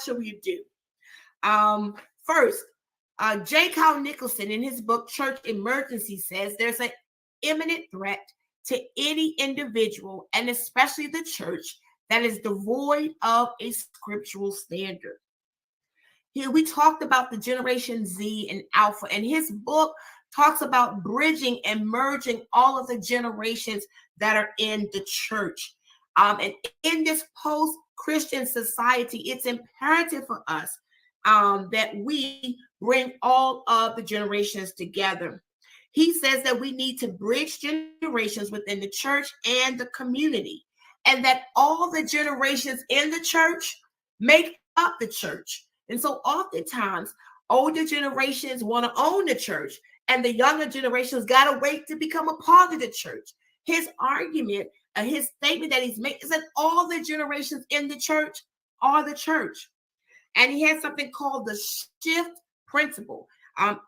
what should we do? First, J. Kyle Nicholson in his book, Church Emergency, says there's an imminent threat to any individual, and especially the church, that is devoid of a scriptural standard. Here we talked about the Generation Z and Alpha, and his book talks about bridging and merging all of the generations that are in the church. And in this post-Christian society, it's imperative for us that we bring all of the generations together. He says that we need to bridge generations within the church and the community, and that all the generations in the church make up the church. And so oftentimes, older generations want to own the church, and the younger generations got to wait to become a part of the church. His argument, his statement that he's making is that all the generations in the church are the church. And he has something called the shift principle.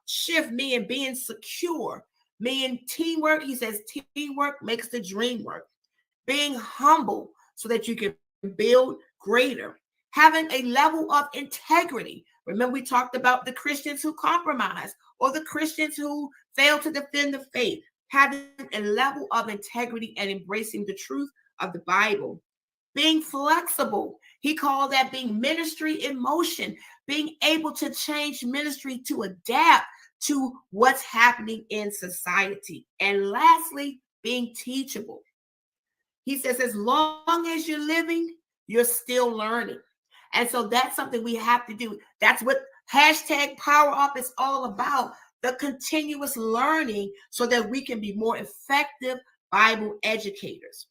Shift meaning being secure, meaning teamwork. He says teamwork makes the dream work. Being humble so that you can build greater. Having a level of integrity. Remember, we talked about the Christians who compromise or the Christians who fail to defend the faith. Having a level of integrity and embracing the truth of the Bible. Being flexible. He called that being ministry in motion, being able to change ministry to adapt to what's happening in society. And lastly, being teachable. He says, as long as you're living, you're still learning. And so that's something we have to do. That's what #PowerUp is all about, the continuous learning so that we can be more effective Bible educators.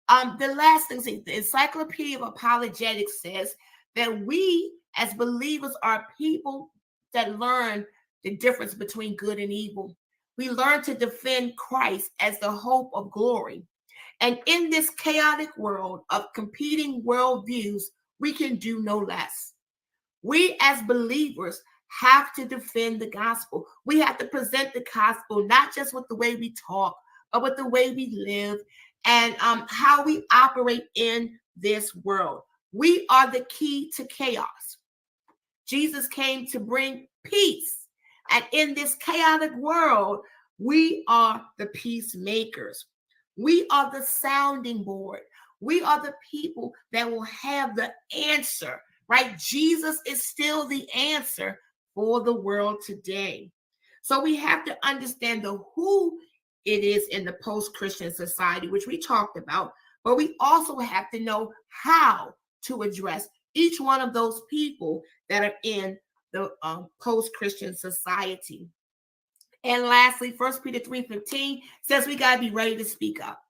The last thing, the Encyclopedia of Apologetics says that we as believers are people that learn the difference between good and evil. We learn to defend Christ as the hope of glory. And in this chaotic world of competing worldviews, we can do no less. We as believers have to defend the gospel. We have to present the gospel, not just with the way we talk, but with the way we live and how we operate in this world. We are the key to chaos. Jesus came to bring peace. And in this chaotic world, we are the peacemakers. We are the sounding board. We are the people that will have the answer, right? Jesus is still the answer for the world today. So we have to understand the who it is in the post-Christian society, which we talked about, but we also have to know how to address each one of those people that are in the post-Christian society. And lastly, 1 Peter 3:15 says we got to be ready to speak up.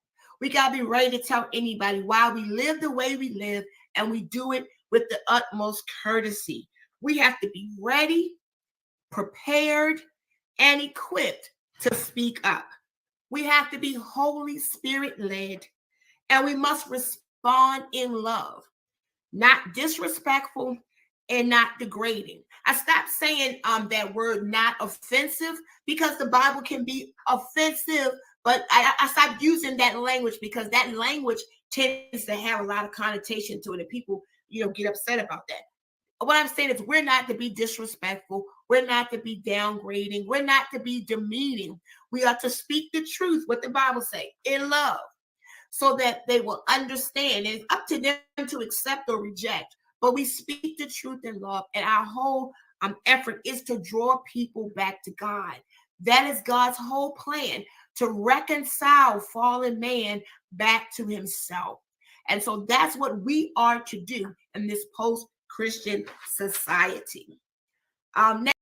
We got to be ready to tell anybody why we live the way we live, and we do it with the utmost courtesy. We have to be ready, prepared, and equipped to speak up. We have to be Holy Spirit led, and we must respond in love, not disrespectful and not degrading. I stopped saying that word not offensive because the Bible can be offensive, but I stopped using that language because that language tends to have a lot of connotation to it, and people, get upset about that. What I'm saying is we're not to be disrespectful. We're not to be downgrading. We're not to be demeaning. We are to speak the truth, what the Bible says, in love, so that they will understand. And it's up to them to accept or reject. But we speak the truth in love, and our whole effort is to draw people back to God. That is God's whole plan, to reconcile fallen man back to himself. And so that's what we are to do in this post-Christian society. Now